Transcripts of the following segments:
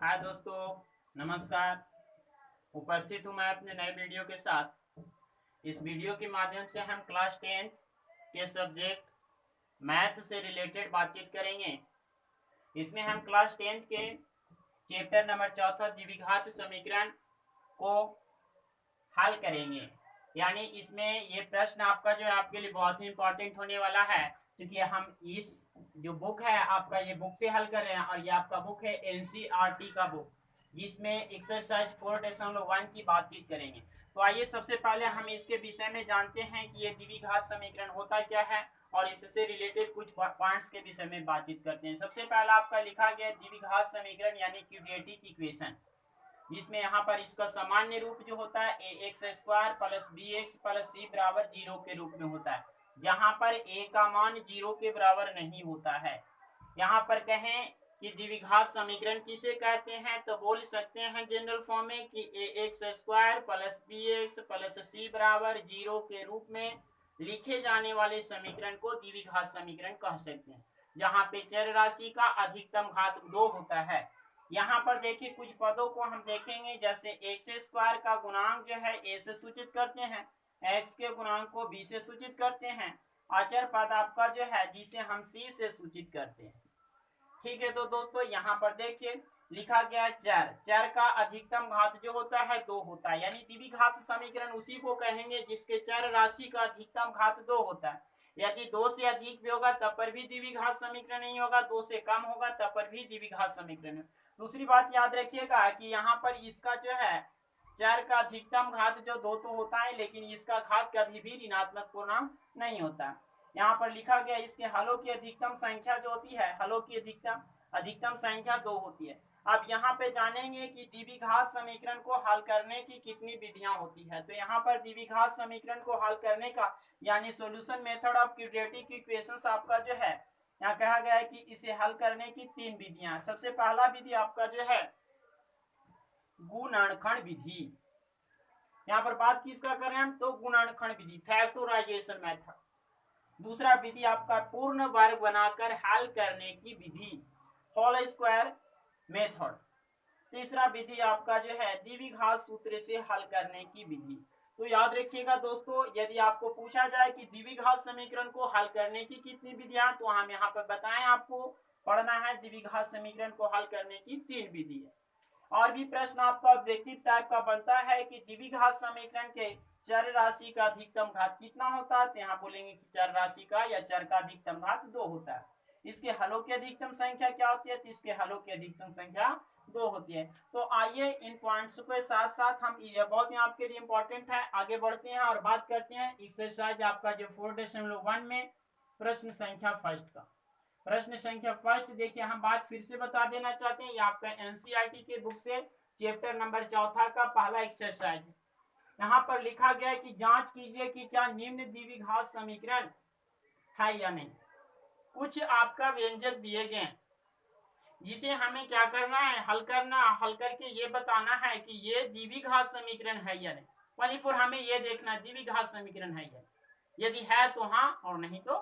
हाय दोस्तों, नमस्कार। उपस्थित हूँ मैं अपने नए वीडियो के साथ। इस वीडियो के माध्यम से हम क्लास 10 के सब्जेक्ट मैथ से रिलेटेड बातचीत करेंगे। इसमें हम क्लास 10 के चैप्टर नंबर 4 द्विघात समीकरण को हल करेंगे। यानी इसमें ये प्रश्न आपका जो है आपके लिए बहुत ही इंपॉर्टेंट होने वाला है, क्योंकि हम इस जो बुक है आपका ये बुक से हल कर रहे हैं। और ये आपका बुक है एनसीईआरटी का बुक, जिसमें एक्सरसाइज 4.1 की बातचीत करेंगे। तो आइए सबसे पहले हम इसके विषय में जानते हैं कि ये द्विघात समीकरण होता क्या है और इससे रिलेटेड कुछ पॉइंट्स के विषय में बातचीत करते हैं। सबसे पहला आपका लिखा गया द्विघात समीकरण यानी क्वाड्रेटिक इक्वेशन, जिसमें यहाँ पर इसका सामान्य रूप जो होता है a x square plus b x plus c बराबर 0 के रूप में होता है, जहां पर ए का मान 0 के बराबर नहीं होता है। यहाँ पर कहें कि द्विघात समीकरण किसे कहते हैं, तो बोल सकते हैं जनरल फॉर्म में कि a x square plus b x plus c बराबर 0 के रूप में लिखे जाने वाले समीकरण को द्विघात समीकरण कह सकते हैं, जहां पे चर राशि का अधिकतम घात 2 होता है। यहाँ पर देखिए कुछ पदों को हम देखेंगे, जैसे एक्स स्क्वायर का गुणांक जो है ए से सूचित करते हैं, एक्स के गुणांक को बी से सूचित करते हैं, अचर पद आपका जो है जिसे हम सी से सूचित करते हैं। ठीक है, तो दोस्तों यहाँ पर देखिए लिखा गया है चर का अधिकतम घात जो होता है 2 होता है, यानी द्विघात समीकरण उसी को कहेंगे जिसके चर राशि का अधिकतम घात 2 होता है। यदि 2 से अधिक भी होगा तब पर भी द्विघात समीकरण नहीं होगा, 2 से कम होगा तब पर भी द्विघात समीकरण। दूसरी बात याद रखिएगा कि यहाँ पर इसका जो है चर का अधिकतम घात जो 2 तो होता है, लेकिन इसका घात कभी भी ऋणात्मक पूर्णांक नहीं होता। यहाँ पर लिखा गया इसके हलों की अधिकतम संख्या जो होती है, हलों की अधिकतम संख्या 2 होती है। अब यहाँ पे जानेंगे कि द्विघात समीकरण को हल करने की कितनी विधियां होती है। तो यहाँ पर द्विघात समीकरण को हल करने का यानी solution method of quadratic equations आपका जो है यहाँ कहा गया है कि इसे हल करने की 3 विधियां। सबसे पहला विधि आपका जो है गुणनखंड विधि। यहाँ पर बात किसका करें हम, तो गुणनखंड विधि, फैक्टराइजेशन मेथड। दूसरा विधि आपका पूर्ण वर्ग बनाकर हल करने की विधि, होल स्क्वायर मेथड। तीसरा विधि आपका जो है द्विघात सूत्र से हल करने की विधि। तो याद रखिएगा दोस्तों, यदि आपको पूछा जाए कि द्विघात समीकरण को हल करने की कितनी विधियां, तो हम यहाँ पर बताएं आपको पढ़ना है द्विघात समीकरण को हल करने की 3 विधि है। और भी प्रश्न आपका ऑब्जेक्टिव टाइप का बनता है कि द्विघात समीकरण के चर राशि का अधिकतम घात कितना होता है, तो यहाँ बोलेंगे कि चर राशि का या चर का अधिकतम घात 2 होता है। इसके हलों की अधिकतम संख्या क्या होती है, तो इसके हलों की अधिकतम संख्या 2 होती है। तो आइए इन पॉइंट्स के साथ साथ हम ये बहुत ही आपके लिए इंपॉर्टेंट है, आगे बढ़ते हैं और बात करते हैं एक्सरसाइज आपका जो 4.1 में प्रश्न संख्या फर्स्ट का। प्रश्न संख्या फर्स्ट देखिए, हम बात फिर से बता देना चाहते हैं, ये आपका एनसीईआरटी के बुक से चैप्टर नंबर 4 का पहला एक्सरसाइज है। यहाँ पर लिखा गया है कि जांच कीजिए कि क्या निम्न द्विघात समीकरण है या नहीं। कुछ आपका व्यंजक दिए गए जिसे हमें क्या करना है, हल करना, हल करके ये बताना है कि ये द्विघात समीकरण है या नहीं। वलीपुर हमें ये देखना द्विघात समीकरण है या नहीं, यदि है तो हाँ और नहीं तो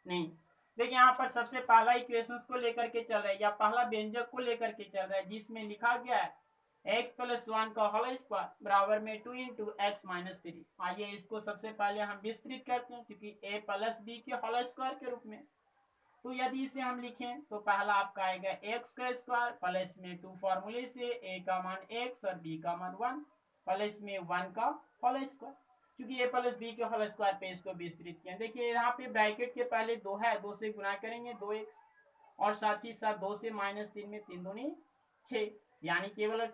नहीं। देखिए यहाँ पर सबसे पहला इक्वेशंस को लेकर के चल रहा है या पहला व्यंजक को लेकर के चल रहा है, जिसमें लिखा गया है x प्लस 1 का होल स्क्वायर बराबर में 2 इंटू एक्स माइनस 3। आइए इसको सबसे पहले हम विस्तृत करते हैं, क्योंकि a प्लस बी के होल स्क्वायर के रूप में। तो यदि इसे हम लिखें तो पहला आपका आएगा एक्स का स्क्वायर प्लस में 2 फॉर्मूले से a का मान x और b का मान 1 प्लस में 1 का होल स्क्वायर, क्योंकि a प्लस बी के होल स्क्वायर पे इसको विस्तृत किया। देखिए यहाँ पे ब्रैकेट के पहले 2 है, 2 से गुना करेंगे 2x और साथ ही साथ 2 से माइनस 3 में 3 दूनी 6, यानी केवल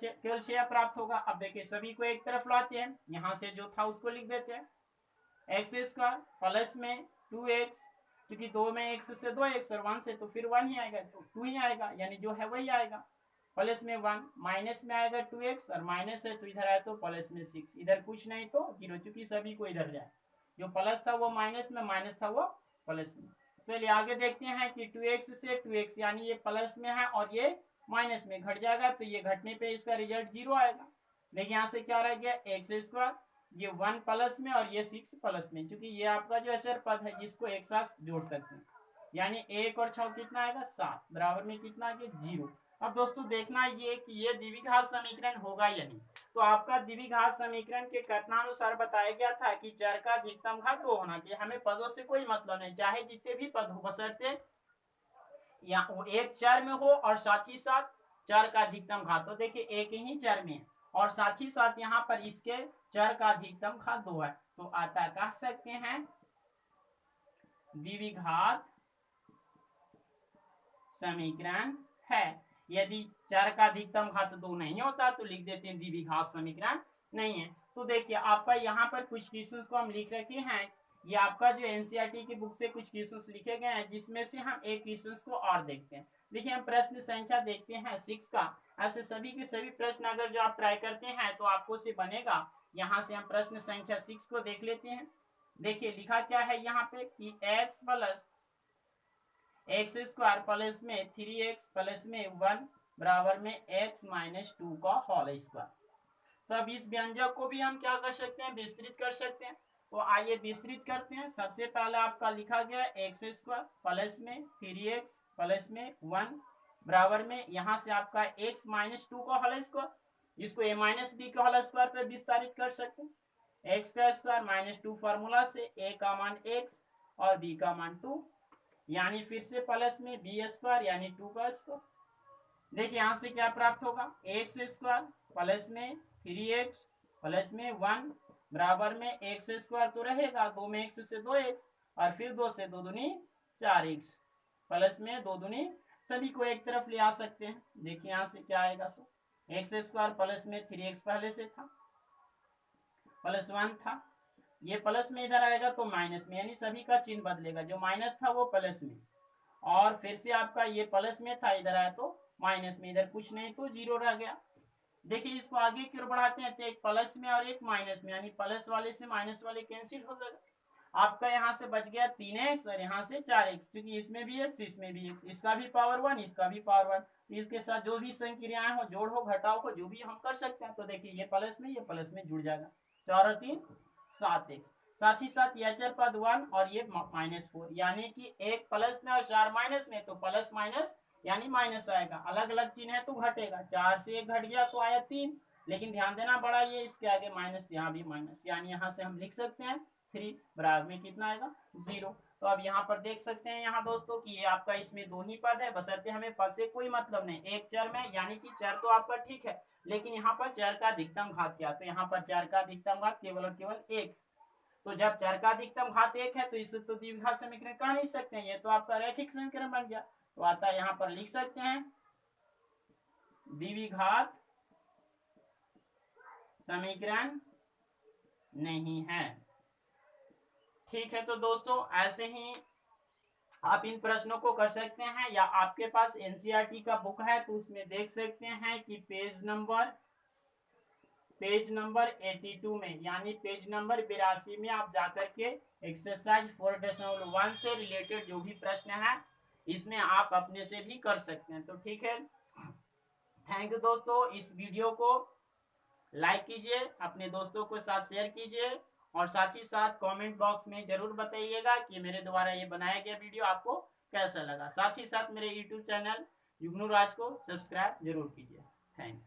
6 प्राप्त होगा। अब देखिए सभी को एक तरफ लाते हैं, यहाँ से जो था उसको लिख देते हैं एक्स स्क्वायर प्लस में 2x, क्योंकि 2 में x से 2x और 1 से तो फिर 1 ही आएगा, तो 2 ही आएगा, यानी जो है वही आएगा। प्लस में 1 माइनस में आएगा 2x और माइनस है तो इधर आए तो प्लस में 6, इधर कुछ नहीं तो 0, चूंकि सभी को इधर जाए, जो प्लस था वो माइनस में, माइनस था वो प्लस में। चलिए आगे देखते हैं कि 2x से 2x यानी ये प्लस में है और ये माइनस में घट जाएगा, तो ये घटने पे इसका रिजल्ट 0 आएगा। देखिए यहाँ से क्या रह गया एक्स स्क्वायर, ये 1 प्लस में और ये 6 प्लस में, क्योंकि ये आपका जो अचर पद है जिसको एक साथ जोड़ सकते हैं, यानी 1 और 6 कितना आएगा 7 बराबर में कितना आ गया 0। अब दोस्तों देखना ये कि ये द्विघात समीकरण होगा या नहीं। तो आपका द्विघात समीकरण के कथनानुसार बताया गया था कि चर का अधिकतम घात 2 होना चाहिए। हमें पदों से कोई मतलब नहीं, चाहे जितने भी पद हो, बशर्ते या वो एक चर में हो और साथ ही साथ चर का अधिकतम घात। तो देखिए एक ही चर में और साथ ही साथ यहाँ पर इसके चर का अधिकतम घात 2 है, तो आता कह सकते हैं द्विघात समीकरण है। यदि चर का अधिकतम घात 2 नहीं होता तो लिख देते हैं द्विघात समीकरण नहीं है। तो देखिए आपका यहाँ पर कुछ क्वेश्चंस को हम लिख रखे हैं। ये आपका जो एनसीईआरटी की बुक से कुछ क्वेश्चंस लिखे गए हैं, जिसमें से हम एक क्वेश्चंस को और देखते हैं। देखिए हम प्रश्न संख्या देखते हैं 6 का। ऐसे सभी के सभी प्रश्न अगर जो आप ट्राई करते हैं तो आपको से बनेगा। यहाँ से हम प्रश्न संख्या 6 को देख लेते हैं। देखिए लिखा क्या है यहाँ पे कि x plus x square plus में 3x प्लस में 1 बराबर में x माइनस 2 का होल स्क्वायर। तो अब इस व्यंजक को भी हम क्या कर सकते हैं, विस्तृत कर सकते हैं। तो आइए विस्तृत करते हैं। सबसे पहले आपका लिखा गया एक्स स्क्वायर प्लस में 3x प्लस में 1 बराबर में यहाँ से आपका x माइनस 2 का होल स्क्वायर, इसको a माइनस बी के होल स्क्वायर पे विस्तारित कर सकते हैं। एक्स का स्क्वायर माइनस 2 फार्मूला से a का मान x और b का मान 2, यानी फिर से प्लस में बी स्क्वायर यानी 2 का स्क्वायर। देखिए यहां से क्या प्राप्त होगा, एक्स स्क्वायर प्लस में 3x प्लस में 1 बराबर में एक्स स्क्वायर तो रहेगा, 2 में x से 2x और फिर 2 से 2 दूनी 4x प्लस में 2 दूनी, सभी को एक तरफ ले आ सकते हैं। देखिए यहां से क्या आएगा, सो एक्स स्क्वायर प्लस में 3x पहले से था प्लस 1 था, ये प्लस में इधर आएगा तो माइनस में, यानी सभी का चिन्ह बदलेगा, जो माइनस था वो प्लस में, और फिर से आपका ये प्लस में था इधर आया तो माइनस में, इधर कुछ नहीं तो जीरो रह गया। देखिए इसको आगे की ओर बढ़ाते हैं तो एक प्लस में और एक माइनस में, यानी प्लस वाले से माइनस वाले कैंसिल हो जाएगा। आपका यहाँ से बच गया 3x और यहाँ से 4x, क्योंकि इसमें भी x इसमें भी x, इसका भी पावर 1 इसका भी पावर 1, इसके साथ जो भी संक्रियाएं हो, जोड़ हो घटाव हो, जो भी हम कर सकते हैं। तो देखिए ये प्लस में जुड़ जाएगा, 4 और 3 7x। साथ ही साथ ये अचर पद 1 और ये -4, यानी कि एक प्लस में और 4 माइनस में, तो प्लस माइनस यानी माइनस आएगा। अलग अलग चिन्ह है तो घटेगा, 4 से 1 घट गया तो आया 3, लेकिन ध्यान देना बड़ा ये इसके आगे माइनस, यहाँ भी माइनस, यानी यहाँ से हम लिख सकते हैं 3 बराबर में कितना आएगा 0। तो अब यहाँ पर देख सकते हैं यहाँ दोस्तों कि ये आपका इसमें दो ही पद है, बशर्ते हमें पद से कोई मतलब नहीं, एक चर में, यानी कि चर तो आपका ठीक है, लेकिन यहाँ पर चर का अधिकतम घात क्या, तो यहाँ पर चर का अधिकतम घात केवल और केवल 1। तो जब चर का अधिकतम घात 1 है तो इसे तो द्विघात समीकरण कह नहीं सकते हैं, ये तो आपका रैखिक समीकरण बन गया। तो आता यहाँ पर लिख सकते हैं द्विघात समीकरण नहीं है। ठीक है, तो दोस्तों ऐसे ही आप इन प्रश्नों को कर सकते हैं, या आपके पास एनसीईआरटी का बुक है तो उसमें देख सकते हैं कि पेज नंबर 82 में, यानी पेज नंबर 82 में आप जाकर के एक्सरसाइज 4.1 से रिलेटेड जो भी प्रश्न है इसमें आप अपने से भी कर सकते हैं। तो ठीक है, थैंक यू दोस्तों। इस वीडियो को लाइक कीजिए, अपने दोस्तों के साथ शेयर कीजिए, और साथ ही साथ कमेंट बॉक्स में जरूर बताइएगा कि मेरे द्वारा ये बनाया गया वीडियो आपको कैसा लगा। साथ ही साथ मेरे यूट्यूब चैनल युगनू राज को सब्सक्राइब जरूर कीजिए। Thank you.